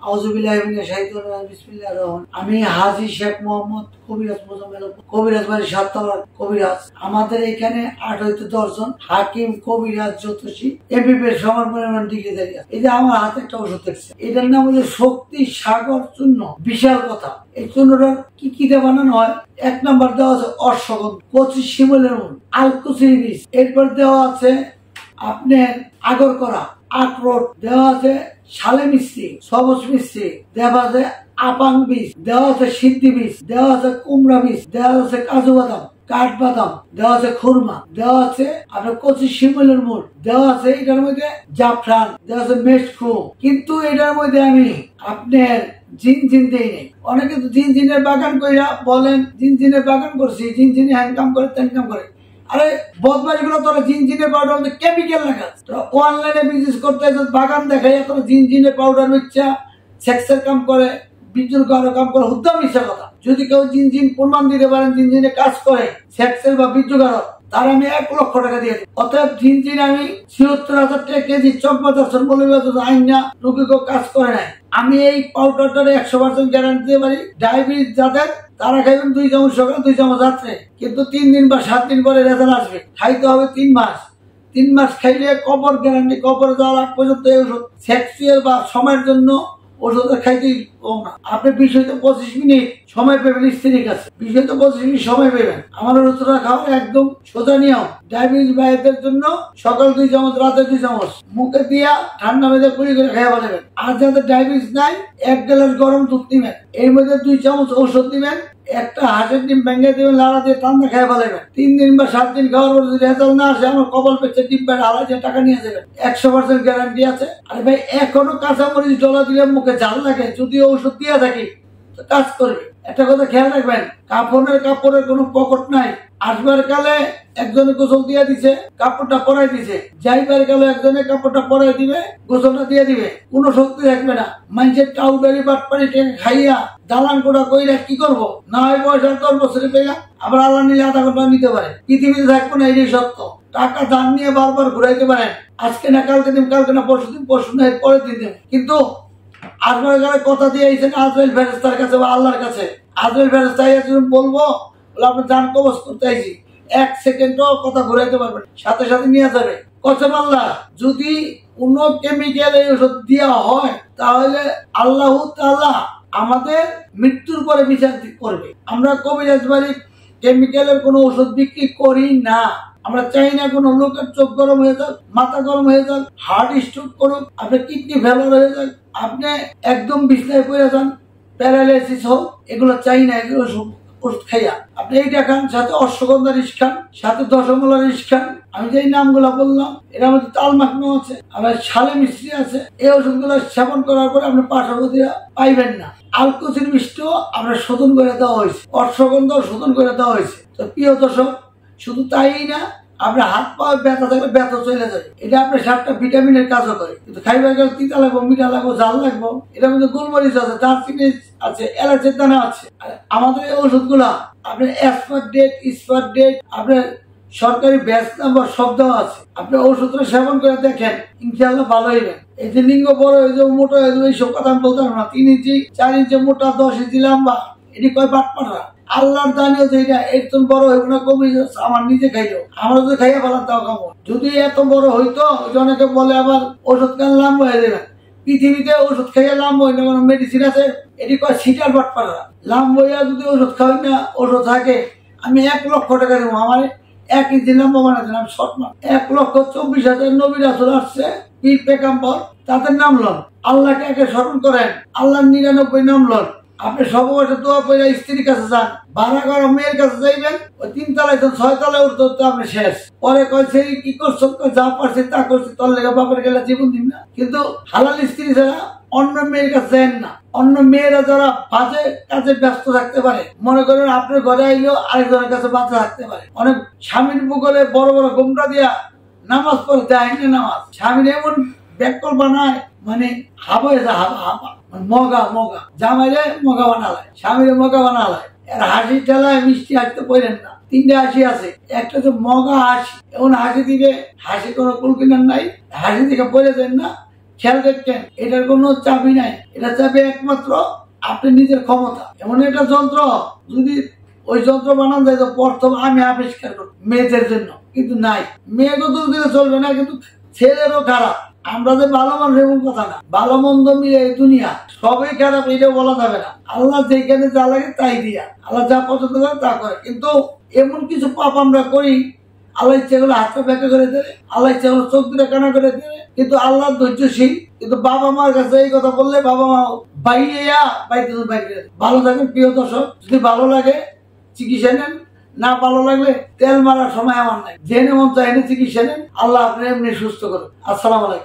আউযুবিল্লাহি মিনাশ শাইতানির রাজিম। বিসমিল্লাহির রহমানির রহিম। আমি হাজী শেখ মোহাম্মদ কবিরাজ মোজাম্মেল, কবিরাজ বাড়ি সাততলার কবিরাজ। আমাদের এখানে 8 হইতে 10 জন হাকিম, কবিরাজ, জ্যোতিষী, এমবিবিএস সমান পরিমাণ ডিগ্রি দাঁড়িয়ে আছে। এই যে আমার হাতে একটা ওষুধ দেখছে, এটার নাম হলো শক্তি সাগর চূর্ণ। বিশাল কথা। এই চূর্ণটার কি কি দিয়ে বানানো হয়? 1 নম্বর দেওয়া আছে অশ্বগন্ধা, কচি শিমুলের মূল, আলকুচির বীজ, এরপর দেওয়া আছে আপনার আগর করা, আখরোট, দেওয়া আছে শালে মিষ্টি, সবুজ মিষ্টি, দেওয়া আছে আপাং বীজ, দেওয়া আছে সিদ্ধি বীজ, দেওয়া আছে কুমড়া বীজ, দেওয়া আছে কাজু বাদাম, কাঠবাদাম, দেওয়া আছে খুরমা, দেওয়া আছে আপনার কচি শিমুলের মূল, দেওয়া আছে এটার মধ্যে জাফরান, দেওয়া আছে মেশকু। কিন্তু এটার মধ্যে আমি আপনার জিন দেইনি। অনেকে তো জিনের বাগান কইরা বলেন জিনের বাগান করছি, জিন হ্যান্ড কাম করে তেন কাম করে। আরে বদমাশ গুলো তোরা জিনের পাউডার মধ্যে কেমিক্যাল লাগা, তোরা অনলাইনে বিজনেস করতে বাগান দেখাই, তোরা জিনের পাউডার মিচ্ছা সেক্সের কাম করে, বিদ্যুৎ কাম করে, হুদ্দা মিথ্যা কথা। যদি কেউ জিন প্রমাণ দিতে পারেন জিনে কাজ করে সেক্সের বা বিদ্যুৎ তার আমি 1 লক্ষ টাকা দিয়ে দিই। অতএব জিন আমি ৭৬,০০০ টাকা কেজি চম্পা দর্শন বলে আইন না, রোগীকে কাজ করে নাই। আমি এই পাউডারটার 100% গ্যারান্টি দিতে পারি। ডায়াবেটিস যাদের তারা খাইবেন 2 চামচ সকালে 2 চামচ রাত্রে, কিন্তু 3 দিন বা 7 দিন পরে রেজাল্ট আসবে। খাইতে হবে 3 মাস। 3 মাস খাইলে কবর গ্যারান্টি, কবর যাওয়ার আগ পর্যন্ত এই ওষুধ সেক্সুয়াল বা সময়ের জন্য ওষুধ খাইতেই না। আপনি 20 হইতে 25 মিনিট সময় পেবেন স্ত্রীর কাছে, 20 হইতে 25 মিনিট সময় পেবেন। আমার ওষুধটা খাওয়া একদম সোজা নিয়ম। ডায়াবেটিস ভাইদের জন্য সকাল 2 চামচ, রাতে 2 চামচ মুখে দিয়া ঠান্ডা মেঝে কুড়ি করে খাইয়া বলবেন। আর যাদের ডায়াবেটিস নাই 1 গ্লাস গরম দুধ দিবেন, এর মধ্যে 2 চামচ ঔষধ দিবেন, একটা হাঁসের ডিম ভেঙে দিবেন, লাড়া দিয়ে ঠান্ডা খাইয়া বলবেন। 3 দিন বা 7 দিন খাওয়ার পর যদি রেজাল্ট না আসে, আমার কপাল পেছে ডিম বেড়ে 2,500 টাকা নিয়ে যাবেন। 100% গ্যারান্টি আছে। আরে ভাই, এখনো কাঁচামরিচ ডলা দিলে মুখে ঝাল লাগে, যদি ঔষধ দিয়ে থাকি তো কাজ করবে। একটা কথা খেয়াল রাখবেন, কাপড়ের কোনো পকেট নাই। আসবার কালে একজনে গোসল দিয়ে দিছে, কাপড়টা পরাই দিছে, যাইবার কালে একজনে কাপড়টা পরাই দিবে, গোসলটা দিয়ে দিবে, কোনো শক্তি থাকবে না। মানুষের টাউডারি বাটপাড়ি টেকে খাইয়া দালান কোটা কইরা কি করবো? না হয় বয়স 10 বছরে পেলাম, আবার আল্লাহ নিলে আধা ঘন্টা নিতে পারে। পৃথিবীতে থাকবো না, এটাই সত্য। টাকা দান নিয়ে বারবার ঘুরাইতে পারেন, আজকে না কালকে দিন, কালকে না পরশু দিন, পরশু না পরের দিন দিন। কিন্তু আসবার কালে কথা দিয়ে আইছেন আজরাইল ফেরেশতার কাছে বা আল্লাহর কাছে। আজরাইল ফেরেশতা বলবো আপনার জান কবজ করতে আইছি, 1 সেকেন্ডও কথা ঘুরাইতে পারবেন, সাথে সাথে নিয়ে যাবে। কসম আল্লাহ, যদি কোন কেমিক্যাল এই ওষুধ দেওয়া হয় তাহলে আল্লাহ তাআলা আমাদের মৃত্যুর পরে বিচার করবে। আমরা কবিরাজ বাড়ি কেমিক্যালের কোনো ওষুধ বিক্রি করি না। আমরা চাই না কোনো লোকের চোখ গরম হয়ে যাক, মাথা গরম হয়ে যাক, হার্ট স্ট্রোক করুক, আপনার কিডনি ফেলার হয়ে যাক, আপনি একদম বিছনায় পড়ে যান, প্যারালাইসিস হোক, এগুলো চাই না। এগুলো ওষুধ খাইয়া আপনি এইটা খান, সাথে অশ্বগন্ধা রিস খান, সাথে দশমূলা রিস খান। আমি যেই নামগুলা বললাম এর মধ্যে তাল মাখনো আছে, আবার শালে মিষ্টি আছে। এই ওষুধগুলো সেবন করার পরে আপনি পার্শ্ববর্তীরা পাইবেন না। আলকুচির মিষ্টিও আপনার শোধন করে দেওয়া হয়েছে, অশ্বগন্ধা শোধন করে দেওয়া হয়েছে। তো প্রিয় দর্শক, শুধু তাই না, আপনার হাত পা ব্যথা থাকলে ব্যথা চলে যাবে। এটা আপনার 7টা ভিটামিনের কাজও করে। কিন্তু খাইবার গেলে তিতা লাগবো, মিঠা লাগবো, ঝাল লাগবো। এটার মধ্যে গোলমরিচ আছে, দারচিনি আছে, এলাচের দানা আছে। আমাদের এই ওষুধগুলা আপনার এক্সপায়ার ডেট, আপনার সরকারি ব্যাচ নাম্বার সব দেওয়া আছে। আপনি ওষুধটা সেবন করে দেখেন, ইনশাআল্লাহ ভালো হইবেন। এই যে লিঙ্গ বড় হয়ে যাবে, মোটা হয়ে যাবে, এইসব কথা আমি বলতে পারবো না। 3 ইঞ্চি 4 ইঞ্চি মোটা, 10 ইঞ্চি লম্বা, এটি কয় বাটপাড়া। আল্লাহর দানিও যে এটা একদম বড় হইব না, কমে আমার নিজে খাইলো, আমরা যদি খাইয়া ফেলার দাও কামো। যদি এত বড় হইতো, অনেকে বলে আবার ওষুধ খান লাম্বা হয়ে যাবেন। পৃথিবীতে ওষুধ খাইয়া লাম্বা হই না, কোনো মেডিসিন আছে? এটি কয় সিটার বাটপাড়া। লাম্বা হইয়া যদি ওষুধ খাওয়াই না, ওষুধ থাকে, আমি 1 লক্ষ টাকা দেবো। আমার 1 ইঞ্চি লম্বা বানাতেন, আমি শর্ট মান 1,24,000 নবী রাসূল আসছে, পীর পেগম্বর, তাদের নাম লন। আল্লাহকে একে স্মরণ করেন, আল্লাহর 99 নাম লন। আপনি সবসময় দোয়া করে স্ত্রীর কাছে যান, ভাড়া করা মেয়ের কাছে যাইবেন, ওই 3 তলায় 6 তলায় উঠতে উঠতে আপনি শেষ। পরে কয় সেই কি করছো, যা পারছি তা করছি, তোর লেগে বাপের গেলে জীবন দিন না। কিন্তু হালাল স্ত্রী ছাড়া অন্য মেয়ের কাছে যান না। অন্য মেয়েরা যারা বাজে কাজে ব্যস্ত থাকতে পারে, মনে করেন আপনার ঘরে আইলেও আরেকজনের কাছে বাজে থাকতে পারে। অনেক স্বামীর বুকলে বড় বড় গোমটা দিয়া নামাজ পড়ে দেয় না, নামাজ স্বামীর এমন ব্যাকল বানায়, মানে হাবা মগা জামাইলে মগা বানালায়, স্বামীরে মগা বানালায়। এর হাসি ঠেলায় মিষ্টি হাসতে পারেন না। 3টে হাসি আছে, একটা তো মগা হাসি, এমন হাসি দিবে, হাসি কোনো কুলকিনার নাই, হাসি দিকে পড়ে দেন না, খেয়াল দেখছেন, এটার কোনো চাবি নাই, এটা চাবি একমাত্র আপনি নিজের ক্ষমতা। এমন একটা যন্ত্র, যদি ওই যন্ত্র বানান যায় তো প্রথম আমি আবিষ্কার করব মেয়েদের জন্য, কিন্তু নাই। মেয়েকে দোষ দিলে চলবে না, কিন্তু ছেলেরও খারাপ। আমরা যে ভালো মানুষ এমন কথা না, ভালো মন্দ মিলে এই দুনিয়া সবই খারাপ এটা বলা যাবে না। আল্লাহ যেখানে যা লাগে তাই দিয়া, আল্লাহ যা পছন্দ করে তা করে। কিন্তু এমন কিছু পাপ আমরা করি, আল্লাহ ইচ্ছা করলে হাতটা ব্যাখ্যা করে দেবে, আল্লাহ ইচ্ছা করলে চোখ দুটা কানা করে দেবে, কিন্তু আল্লাহ ধৈর্যশীল। কিন্তু বাবা মার কাছে এই কথা বললে বাবা মা বাইরে ভালো থাকেন প্রিয় দর্শক। যদি ভালো লাগে চিকিৎসা নেন, না ভালো লাগলে তেল মারার সময় আমার নাই, জেনে মন চাইলে চিকিৎসা নেন। আল্লাহ আপনি এমনি সুস্থ করুন। আসসালামু আলাইকুম।